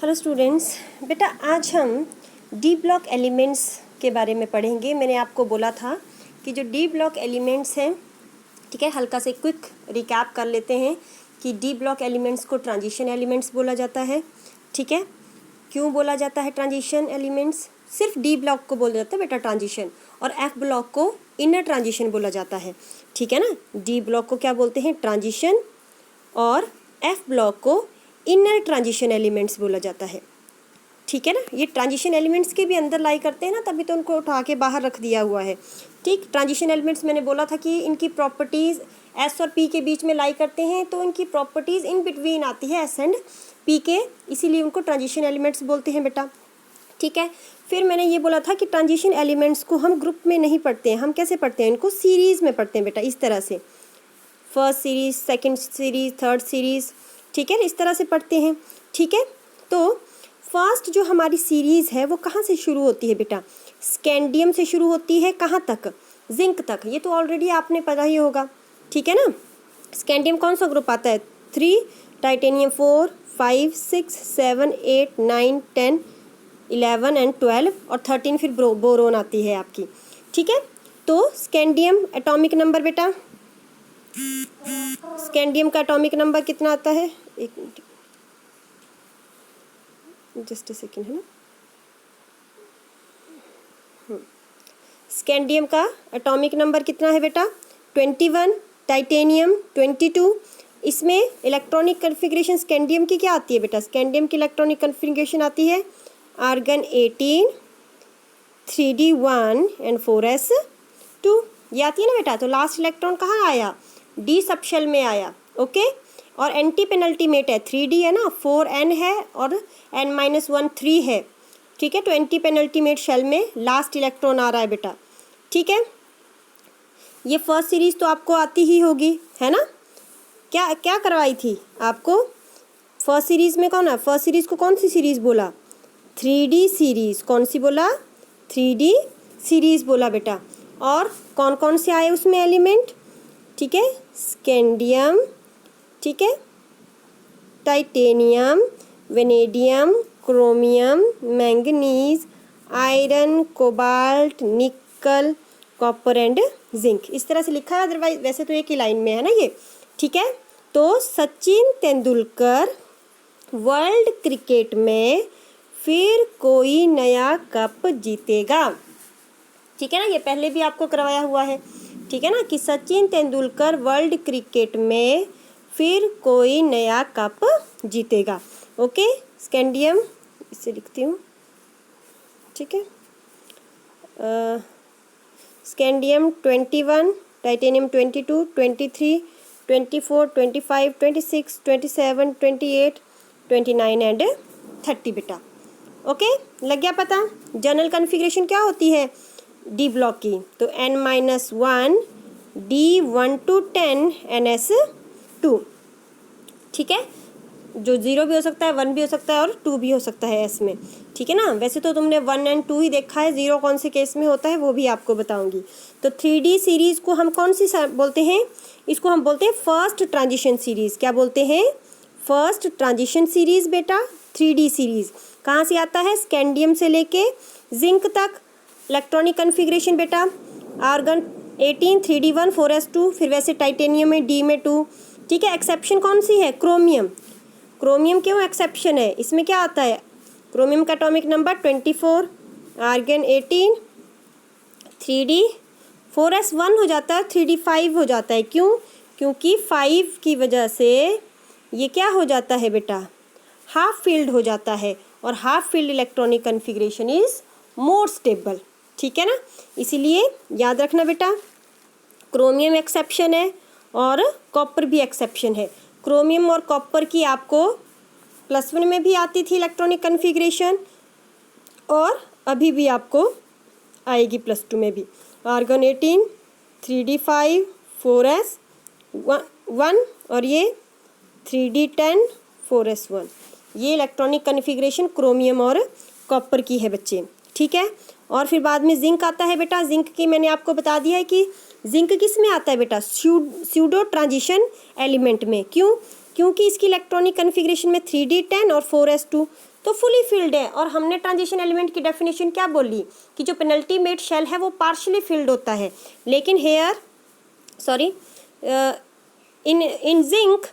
Hello students, बेटा आज हम डी ब्लॉक एलिमेंट्स के बारे में पढ़ेंगे। मैंने आपको बोला था कि जो डी ब्लॉक एलिमेंट्स हैं, ठीक है, हल्का से क्विक रिकैप कर लेते हैं कि डी ब्लॉक एलिमेंट्स को ट्रांजिशन एलिमेंट्स बोला जाता है। ठीक है, क्यों बोला जाता है ट्रांजिशन एलिमेंट्स? सिर्फ डी ब्लॉक को बोला जाता है बेटा ट्रांजिशन, और एफ ब्लॉक को इनर ट्रांजिशन बोला जाता है। ठीक है ना, डी ब्लॉक को क्या बोलते हैं? ट्रांजिशन, और एफ ब्लॉक को इनर ट्रांजिशन एलिमेंट्स बोला जाता है। ठीक है ना, ये ट्रांजिशन एलिमेंट्स के भी अंदर लाई करते हैं ना, तभी तो उनको उठा के बाहर रख दिया हुआ है। ठीक, ट्रांजिशन एलिमेंट्स मैंने बोला था कि इनकी प्रॉपर्टीज़ एस और पी के बीच में लाई करते हैं, तो इनकी प्रॉपर्टीज़ इन बिटवीन आती है एस एंड पी के, इसीलिए उनको ट्रांजिशन एलिमेंट्स बोलते हैं बेटा। ठीक है, फिर मैंने ये बोला था कि ट्रांजिशन एलिमेंट्स को हम ग्रुप में नहीं पढ़ते हैं, हम कैसे पढ़ते हैं? इनको सीरीज़ में पढ़ते हैं बेटा, इस तरह से, first series, second series, third series. ठीक है, इस तरह से पढ़ते हैं। ठीक है, तो फर्स्ट जो हमारी सीरीज़ है वो कहाँ से शुरू होती है बेटा? स्कैंडियम से शुरू होती है, कहाँ तक? जिंक तक। ये तो ऑलरेडी आपने पता ही होगा। ठीक है ना, स्कैंडियम कौन सा ग्रुप आता है? 3, टाइटेनियम 4, 5, 6, 7, 8, 9, 10, 11 एंड 12, और 13 फिर बोरोन आती है आपकी। ठीक है, तो स्कैंडियम एटॉमिक नंबर बेटा, स्कैंडियम का एटॉमिक नंबर कितना आता है? एक मिनट, जस्ट अ सेकेंड, है ना। स्कैंडियम का एटॉमिक नंबर कितना है बेटा? 21, टाइटेनियम 22। इसमें इलेक्ट्रॉनिक कन्फिग्रेशन स्कैंडियम की क्या आती है बेटा? स्कैंडियम की इलेक्ट्रॉनिक कन्फिग्रेशन आती है आर्गन 18, 3d1 एंड 4s2, ये आती है ना बेटा। तो लास्ट इलेक्ट्रॉन कहाँ आया? डी सबशेल में आया। ओके, और एंटी पेनल्टीमेट है, 3d है ना, 4n है और n-1 3 है। ठीक है, तो एंटी पेनल्टीमेट शेल में लास्ट इलेक्ट्रॉन आ रहा है बेटा। ठीक है, ये फर्स्ट सीरीज तो आपको आती ही होगी, है ना। क्या क्या करवाई थी आपको फर्स्ट सीरीज में? कौन है फर्स्ट सीरीज को? कौन सी सीरीज बोला? 3d series. कौन सी बोला? 3d सीरीज बोला बेटा। और कौन कौन से आए उसमें एलिमेंट? ठीक है, स्कैंडियम, ठीक है, titanium, vanadium, chromium, manganese, iron, cobalt, निकल, कॉपर एंड जिंक। इस तरह से लिखा है, अदरवाइज वैसे तो एक ही लाइन में है ना ये। ठीक है, तो सचिन तेंदुलकर वर्ल्ड क्रिकेट में फिर कोई नया कप जीतेगा। ठीक है ना, ये पहले भी आपको करवाया हुआ है। ठीक है ना, कि सचिन तेंदुलकर वर्ल्ड क्रिकेट में फिर कोई नया कप जीतेगा। ओके, स्कैंडियम इसे लिखती हूँ। ठीक है, स्कैंडियम 21, टाइटेनियम 22, 23, 24, 25, 26, 27, 28, 29 एंड 30 बेटा। ओके, लग गया पता? जनरल कन्फिग्रेशन क्या होती है डी ब्लॉक की? तो n-1 D1 to 10 NS2। ठीक है, जो 0 भी हो सकता है, 1 भी हो सकता है और 2 भी हो सकता है एस में। ठीक है ना, वैसे तो तुमने 1 एंड 2 ही देखा है, 0 कौन से केस में होता है वो भी आपको बताऊंगी। तो 3D सीरीज़ को हम कौन सी बोलते हैं? इसको हम बोलते हैं फर्स्ट ट्रांजिशन सीरीज़। क्या बोलते हैं? फर्स्ट ट्रांजिशन सीरीज़ बेटा। 3D सीरीज़ कहाँ से आता है? स्कैंडियम से लेके जिंक तक। इलेक्ट्रॉनिक कन्फिग्रेशन बेटा, आर्गन 18, 3d1, 4s2, फिर वैसे टाइटेनियम में d में 2। ठीक है, एक्सेप्शन कौन सी है? क्रोमियम। क्रोमियम क्यों एक्सेप्शन है? इसमें क्या आता है? क्रोमियम का atomic number 24, argon 18, 3d 4s1 हो जाता है, 3d 5 हो जाता है। क्यों? क्योंकि 5 की वजह से ये क्या हो जाता है बेटा? हाफ फील्ड हो जाता है, और half field electronic configuration is more stable. ठीक है ना, इसीलिए याद रखना बेटा, क्रोमियम एक्सेप्शन है और कॉपर भी एक्सेप्शन है। क्रोमियम और कॉपर की आपको +1 में भी आती थी इलेक्ट्रॉनिक कन्फिग्रेशन, और अभी भी आपको आएगी +2 में भी। आर्गन 18, 3d5, 4s1 और ये 3d10, 4s1। ये इलेक्ट्रॉनिक कन्फिग्रेशन क्रोमियम और कॉपर की है बच्चे। ठीक है, और फिर बाद में जिंक आता है बेटा। जिंक की मैंने आपको बता दिया है कि जिंक किस में आता है बेटा? स्यूडो ट्रांजिशन एलिमेंट में। क्यों? क्योंकि इसकी इलेक्ट्रॉनिक कन्फिग्रेशन में 3d10 और 4s2। तो फुली फिल्ड है। और हमने ट्रांजिशन एलिमेंट की डेफिनेशन क्या बोली कि जो पेनल्टीमेट शेल है वो पार्शियली फिल्ड होता है, लेकिन here sorry in zinc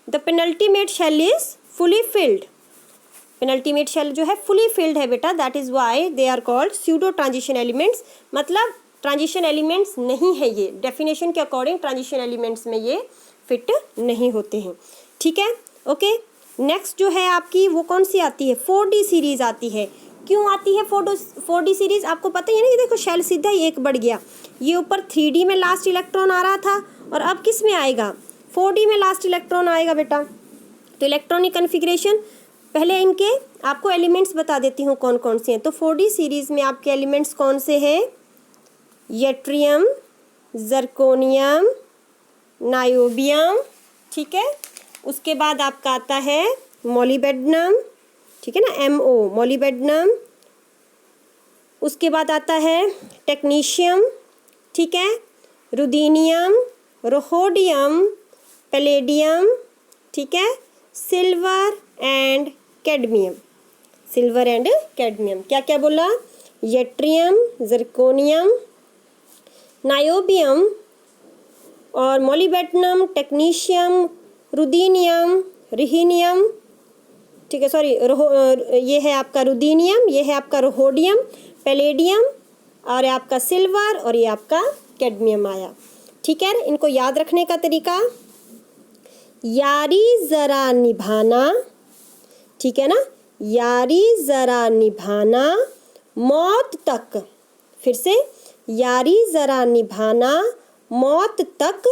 the penultimate shell is fully filled. Penultimate shell जो है फुली फिल्ड है बेटा, that is why they are called pseudo transition elements, मतलब ट्रांजिशन एलिमेंट्स नहीं है ये, डेफिनेशन के अकॉर्डिंग ट्रांजिशन एलिमेंट्स में ये फिट नहीं होते हैं। ठीक है, ओके। नेक्स्ट जो है आपकी वो कौन सी आती है, 4D सीरीज आती है। क्यों आती है 4D सीरीज, आपको पता ही है ना कि देखो शेल सीधा ही एक बढ़ गया, ये ऊपर 3D में लास्ट इलेक्ट्रॉन आ रहा था और अब किस में आएगा, 4D में लास्ट इलेक्ट्रॉन आएगा बेटा। तो इलेक्ट्रॉनिक कन्फिग्रेशन, पहले इनके आपको एलिमेंट्स बता देती हूँ कौन कौन से हैं। तो 4D सीरीज में आपके एलिमेंट्स कौन से हैं, यट्रियम, जर्कोनियम, नायोबियम, ठीक है। उसके बाद आपका आता है मोलिबेडनम, ठीक है ना, MO मोलिबेडनम। उसके बाद आता है टेक्नीशियम, ठीक है, रुदीनियम, रोहोडियम, पैलेडियम, ठीक है, silver and cadmium. Silver and cadmium, क्या क्या बोला, यट्रियम, जर्कोनियम, नायोबियम और मोलिबेडनम, टेक्नीशियम, रुदीनियम, रिहीनियम, ठीक है, सॉरी ये है आपका रुदीनियम, ये है आपका रोहोडियम, पैलेडियम और ये आपका सिल्वर और ये आपका कैडमियम आया। ठीक है, इनको याद रखने का तरीका, यारी ज़रा निभाना, ठीक है ना, यारी ज़रा निभाना मौत तक, फिर से यारी ज़रा निभाना मौत तक,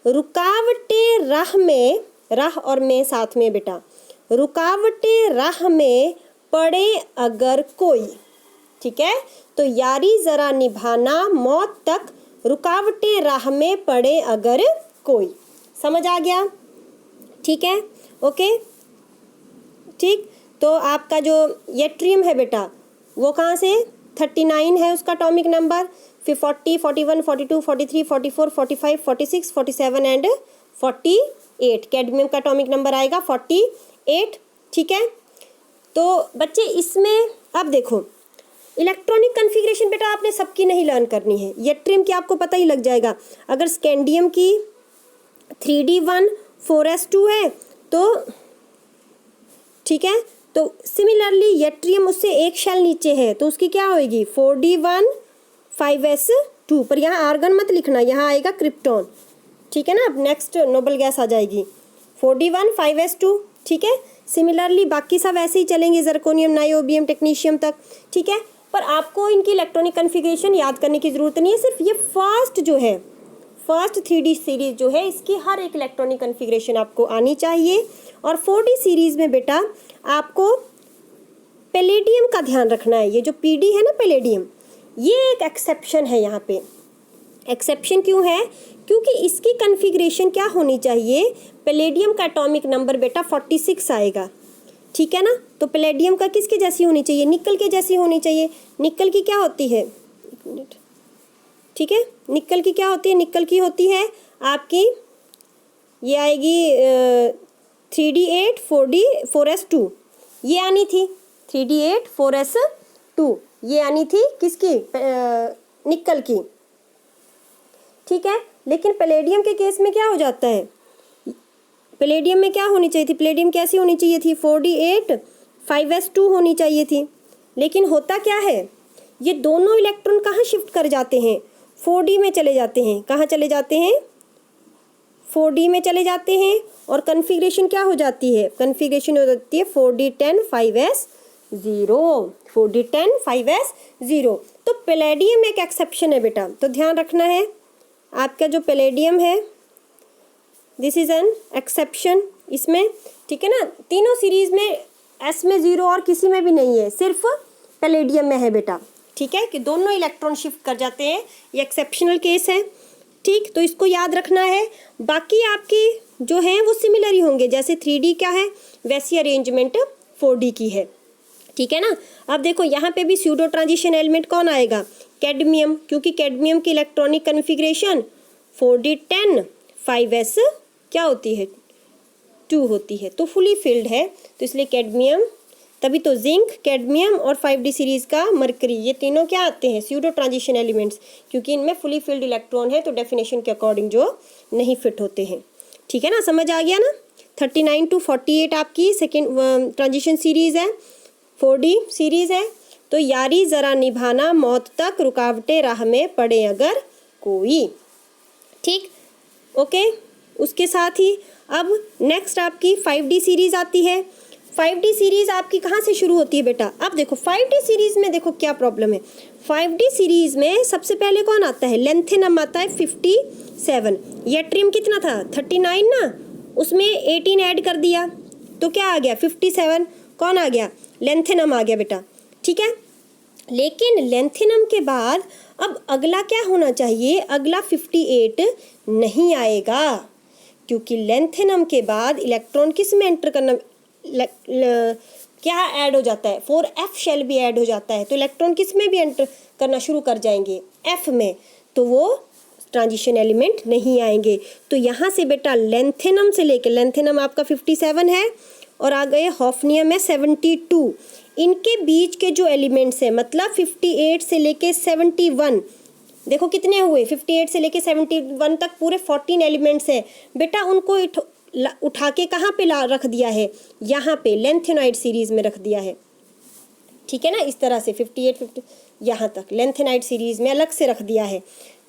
रुकावटें राह में, राह और में साथ में बेटा, रुकावटें राह में पड़े अगर कोई, ठीक है। तो यारी ज़रा निभाना मौत तक, रुकावटें राह में पड़े अगर कोई, समझ आ गया, ठीक है, ओके, ठीक। तो आपका जो यट्रियम है बेटा वो कहाँ से, 39 है उसका एटॉमिक नंबर, फिर 40, 41, 42, 43, 44, 45, 46, 47 एंड 48। कैडमियम का एटॉमिक नंबर आएगा 48, ठीक है। तो बच्चे इसमें अब देखो इलेक्ट्रॉनिक कन्फिग्रेशन बेटा आपने सबकी नहीं लर्न करनी है, यट्रियम की आपको पता ही लग जाएगा। अगर स्कैंडियम की 3D1 4s2 है तो ठीक है, तो सिमिलरली यट्रियम उससे एक शेल नीचे है तो उसकी क्या होगी 4D1 5s2, पर यहाँ आर्गन मत लिखना, यहाँ आएगा क्रिप्टॉन, ठीक है ना। अब नेक्स्ट नोबल गैस आ जाएगी 4D1 5s2, ठीक है। सिमिलरली बाकी सब ऐसे ही चलेंगे, जर्कोनियम, नायोबियम, टेक्नीशियम तक, ठीक है। पर आपको इनकी इलेक्ट्रॉनिक कन्फिग्रेशन याद करने की ज़रूरत नहीं है, सिर्फ ये फर्स्ट जो है, फर्स्ट 3D सीरीज जो है इसकी हर एक इलेक्ट्रॉनिक कन्फिग्रेशन आपको आनी चाहिए। और 4D सीरीज में बेटा आपको पैलेडियम का ध्यान रखना है, ये जो PD है ना पैलेडियम, ये एक एक्सेप्शन है यहाँ पे। एक्सेप्शन क्यों है, क्योंकि इसकी कन्फिग्रेशन क्या होनी चाहिए, पैलेडियम का एटॉमिक नंबर बेटा 46 आएगा, ठीक है ना। तो पैलेडियम का किसके जैसी होनी चाहिए, निकल के जैसी होनी चाहिए। निकल की क्या होती है, एक मिनट, ठीक है, निकल की क्या होती है, निकल की होती है आपकी, ये आएगी 3D8 4s2, ये आनी थी 3D8 4s2, ये आनी थी किसकी, निकल की, ठीक है। लेकिन पैलेडियम के केस में क्या हो जाता है, पैलेडियम में क्या होनी चाहिए थी, पैलेडियम कैसी होनी चाहिए थी 4D8 5s2 होनी चाहिए थी। लेकिन होता क्या है, ये दोनों इलेक्ट्रॉन कहाँ शिफ्ट कर जाते हैं, 4D में चले जाते हैं। कहाँ चले जाते हैं, 4D में चले जाते हैं। और कन्फिग्रेशन क्या हो जाती है, कन्फिग्रेशन हो जाती है 4D10 5s0, 4D10 5s0। तो पैलेडियम एक एक्सेप्शन है बेटा, तो ध्यान रखना है आपका जो पैलेडियम है दिस इज एन एक्सेप्शन इसमें, ठीक है ना। तीनों सीरीज में S में 0 और किसी में भी नहीं है, सिर्फ पैलेडियम में है बेटा, ठीक है, कि दोनों इलेक्ट्रॉन शिफ्ट कर जाते हैं, ये एक्सेप्शनल केस है, ठीक। तो इसको याद रखना है। बाकी आपकी जो है वो सिमिलर ही होंगे, जैसे 3D क्या है वैसी अरेंजमेंट 4D की है, ठीक है ना। अब देखो यहाँ पे भी स्यूडो ट्रांजिशन एलिमेंट कौन आएगा, कैडमियम, क्योंकि कैडमियम की इलेक्ट्रॉनिक कन्फिग्रेशन 4D10 5s क्या होती है 2 होती है, तो फुली फिल्ड है, तो इसलिए कैडमियम तभी तो जिंक, कैडमियम और 5d सीरीज का मरकरी, ये तीनों क्या आते हैं, स्यूडो ट्रांजिशन एलिमेंट्स, क्योंकि इनमें फुली फिल्ड इलेक्ट्रॉन है तो डेफिनेशन के अकॉर्डिंग जो नहीं फिट होते हैं। ठीक है ना, समझ आ गया ना। 39 to 48 आपकी सेकेंड ट्रांजिशन सीरीज है, 4d सीरीज है। तो यारी ज़रा निभाना मौत तक, रुकावटें राह में पड़े अगर कोई। ठीक, ओके। उसके साथ ही अब नेक्स्ट आपकी 5d सीरीज आती है। 5d सीरीज आपकी कहाँ से शुरू होती है बेटा, अब देखो 5d सीरीज में देखो क्या प्रॉब्लम है। 5d सीरीज में सबसे पहले कौन आता है, लेंथेनम आता है 57। यट्रियम कितना था 39 ना, उसमें 18 ऐड कर दिया तो क्या आ गया 57, कौन आ गया, लेंथेनम आ गया बेटा। ठीक है, लेकिन लेंथेनम के बाद अब अगला क्या होना चाहिए, अगला 58 नहीं आएगा, क्योंकि लेंथेनम के बाद इलेक्ट्रॉन किस में एंटर करना, क्या ऐड हो जाता है, 4f शेल भी ऐड हो जाता है, तो इलेक्ट्रॉन किस में भी एंटर करना शुरू कर जाएंगे, f में, तो वो ट्रांजिशन एलिमेंट नहीं आएंगे। तो यहाँ से बेटा लेंथेनम से लेके, लेंथेनम आपका 57 है और आ गए हॉफनियम है 72, इनके बीच के जो एलिमेंट्स हैं, मतलब 58 से लेके 71, देखो कितने हुए, 58 से लेके 71 तक पूरे 14 एलिमेंट्स हैं बेटा, उनको उठा के कहाँ पे ला रख दिया है, यहाँ पे लेंथेनाइड सीरीज में रख दिया है। ठीक है ना, इस तरह से 58 50 यहाँ तक लेंथेनाइड सीरीज में अलग से रख दिया है।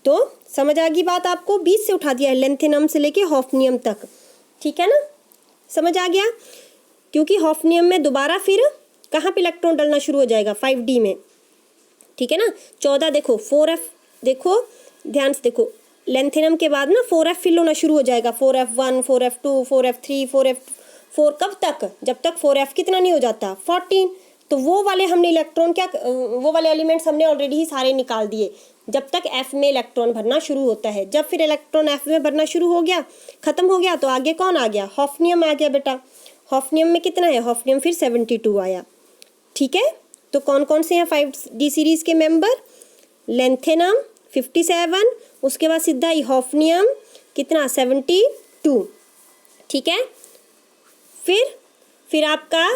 तो समझ आ गई बात आपको, 20 से उठा दिया है लेंथेनम से लेके हॉफनियम तक। ठीक है ना, समझ आ गया, क्योंकि हॉफनियम में दोबारा फिर कहाँ पे इलेक्ट्रॉन डलना शुरू हो जाएगा, 5d में। ठीक है ना, 14 देखो 4f, देखो ध्यान से देखो, लेंथेनम के बाद ना 4f फिल होना शुरू हो जाएगा, 4f1 4f2 4f3 4f4, कब तक, जब तक 4f कितना नहीं हो जाता 14। तो वो वाले हमने इलेक्ट्रॉन क्या, वो वाले एलिमेंट्स हमने ऑलरेडी ही सारे निकाल दिए, जब तक f में इलेक्ट्रॉन भरना शुरू होता है। जब फिर इलेक्ट्रॉन f में भरना शुरू हो गया, खत्म हो गया, तो आगे कौन आ गया, हॉफनियम आ गया बेटा। हॉफनियम में कितना है, हॉफनियम फिर 72 आया। ठीक है, तो कौन कौन से हैं 5d सीरीज के मेंबर, लेंथेनम 57, उसके बाद सीधा ही हॉफनियम कितना 72। ठीक है, फिर आपका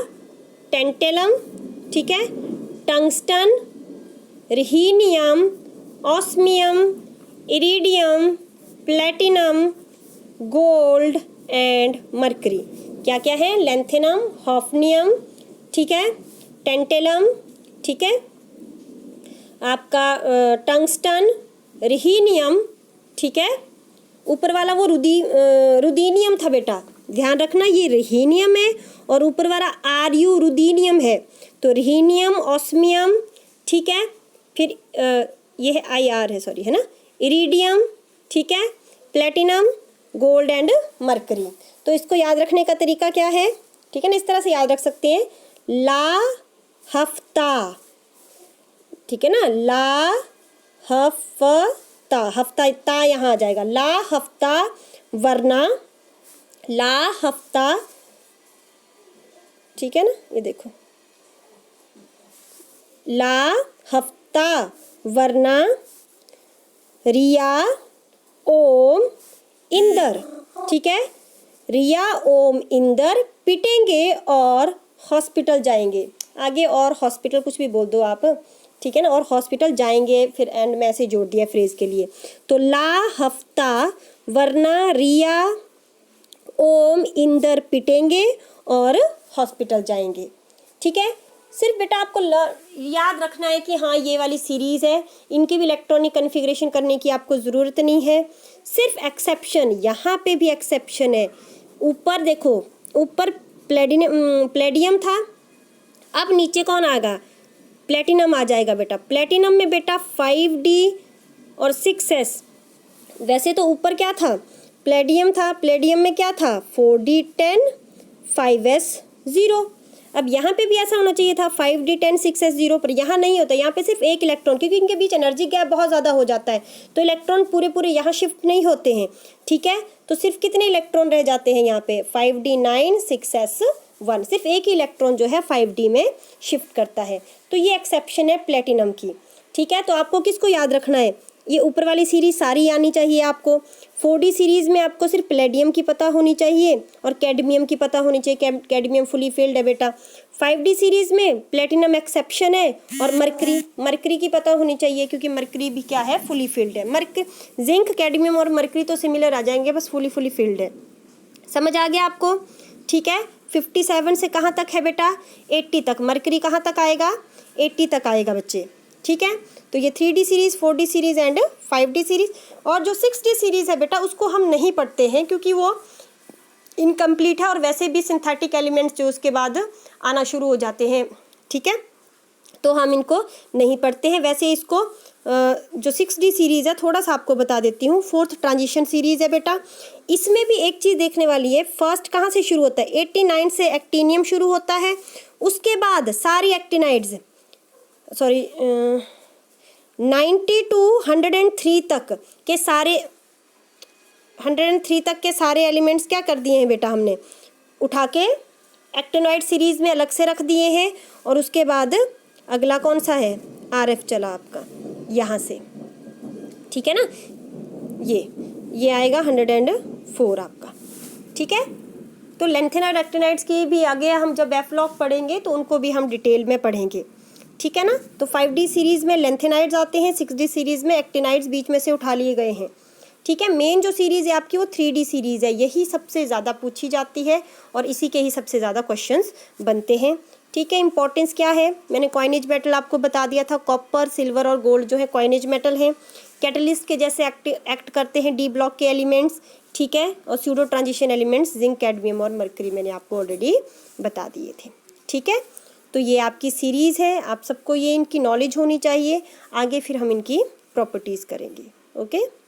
टेंटेलम, ठीक है, tungsten, rhenium, osmium, iridium, platinum, gold and mercury. क्या क्या है, लेंथेनम, हॉफनियम, ठीक है, टेंटेलम, ठीक है, आपका टंगस्टन, रिहीनियम, ठीक है, ऊपर वाला वो रुदीनियम था बेटा, ध्यान रखना ये रिहीनियम है और ऊपर वाला आरयू रुदीनियम है, तो रिहीनियम, ऑस्मियम, ठीक है, फिर ये है IR है, सॉरी, है ना, इरिडियम, ठीक है, प्लेटिनम, गोल्ड एंड मरकरी। तो इसको याद रखने का तरीका क्या है, ठीक है ना, इस तरह से याद रख सकते हैं, ला हफ्ता, ठीक है ना, ला हफ्ता, हफ्ता ता यहाँ आ जाएगा, ला हफ्ता, वरना ला हफ्ता, ठीक है ना, ये देखो ला हफ्ता, वरना रिया ओम इंदर, ठीक है, रिया ओम इंदर पिटेंगे और हॉस्पिटल जाएंगे, आगे और हॉस्पिटल कुछ भी बोल दो आप, ठीक है ना, और हॉस्पिटल जाएंगे, फिर एंड में ऐसे जोड़ दिया फ्रेज के लिए। तो ला हफ्ता, वरना रिया ओम इंदर पिटेंगे और हॉस्पिटल जाएंगे। ठीक है, सिर्फ बेटा आपको याद रखना है कि हाँ ये वाली सीरीज़ है, इनकी भी इलेक्ट्रॉनिक कन्फिग्रेशन करने की आपको ज़रूरत नहीं है। सिर्फ एक्सेप्शन, यहाँ पे भी एक्सेप्शन है, ऊपर देखो, ऊपर प्लेडियम था, अब नीचे कौन आएगा, प्लेटिनम आ जाएगा बेटा। प्लेटिनम में बेटा 5d और 6s, वैसे तो ऊपर क्या था, प्लेडियम था, प्लेडियम में क्या था 4d10 5s 0। अब यहाँ पे भी ऐसा होना चाहिए था 5d10 6s 0, पर यहाँ नहीं होता, यहाँ पे सिर्फ एक इलेक्ट्रॉन, क्योंकि इनके बीच एनर्जी गैप बहुत ज़्यादा हो जाता है, तो इलेक्ट्रॉन पूरे पूरे यहाँ शिफ्ट नहीं होते हैं। ठीक है, तो सिर्फ कितने इलेक्ट्रॉन रह जाते हैं यहाँ पे 5d9 6s 1, सिर्फ एक ही इलेक्ट्रॉन जो है 5d में शिफ्ट करता है। तो ये एक्सेप्शन है प्लेटिनम की। ठीक है, तो आपको किसको याद रखना है, ये ऊपर वाली सीरीज सारी आनी चाहिए आपको। 4D सीरीज़ में आपको सिर्फ पैलेडियम की पता होनी चाहिए और कैडमियम की पता होनी चाहिए, कैडमियम फुली फील्ड है बेटा। 5D सीरीज़ में प्लेटिनम एक्सेप्शन है और मरकरी की पता होनी चाहिए, क्योंकि मरकरी भी क्या है, फुली फील्ड है। जिंक, कैडमियम और मरकरी तो सिमिलर आ जाएंगे, बस फुली फील्ड है। समझ आ गया आपको? ठीक है। 57 से कहाँ तक है बेटा? 80 तक। मरकरी कहाँ तक आएगा? 80 तक आएगा बच्चे। ठीक है, तो ये 3D series, 4D series and 5D series. और जो 6D सीरीज़ है बेटा, उसको हम नहीं पढ़ते हैं क्योंकि वो इनकम्प्लीट है और वैसे भी सिंथेटिक एलिमेंट्स जो उसके बाद आना शुरू हो जाते हैं। ठीक है, तो हम इनको नहीं पढ़ते हैं। वैसे इसको जो 6D सीरीज़ है थोड़ा सा आपको बता देती हूँ। 4th ट्रांजिशन सीरीज़ है बेटा। इसमें भी एक चीज़ देखने वाली है, फर्स्ट कहाँ से शुरू होता है? 89 से एक्टिनियम शुरू होता है, उसके बाद सारी एक्टिनाइड्स 90 to 103 तक के सारे 103 तक के सारे एलिमेंट्स क्या कर दिए हैं बेटा, हमने उठा के एक्टिनाइड सीरीज़ में अलग से रख दिए हैं। और उसके बाद अगला कौन सा है? RF चला आपका यहाँ से। ठीक है ना, ये आएगा 104 आपका। ठीक है, तो लेंथेनाइड एक्टिनाइड्स की भी आगे हम जब एफलॉक पढ़ेंगे तो उनको भी हम डिटेल में पढ़ेंगे। ठीक है ना, तो 5D सीरीज़ में लेंथेनाइड्स आते हैं, 6D सीरीज़ में एक्टिनाइड्स बीच में से उठा लिए गए हैं। ठीक है, मेन जो सीरीज़ है आपकी वो 3D सीरीज़ है, यही सबसे ज़्यादा पूछी जाती है और इसी के ही सबसे ज़्यादा क्वेश्चंस बनते हैं। ठीक है, इंपॉर्टेंस क्या है? मैंने कॉइनेज मेटल आपको बता दिया था। कॉपर, सिल्वर और गोल्ड जो है कॉइनेज मेटल हैं। कैटलिस्ट के जैसे एक्ट करते हैं डी ब्लॉक के एलिमेंट्स। ठीक है, और pseudo transition elements zinc, cadmium और मरकरी मैंने आपको ऑलरेडी बता दिए थे। ठीक है, तो ये आपकी सीरीज़ है, आप सबको ये इनकी नॉलेज होनी चाहिए। आगे फिर हम इनकी प्रॉपर्टीज़ करेंगे। ओके।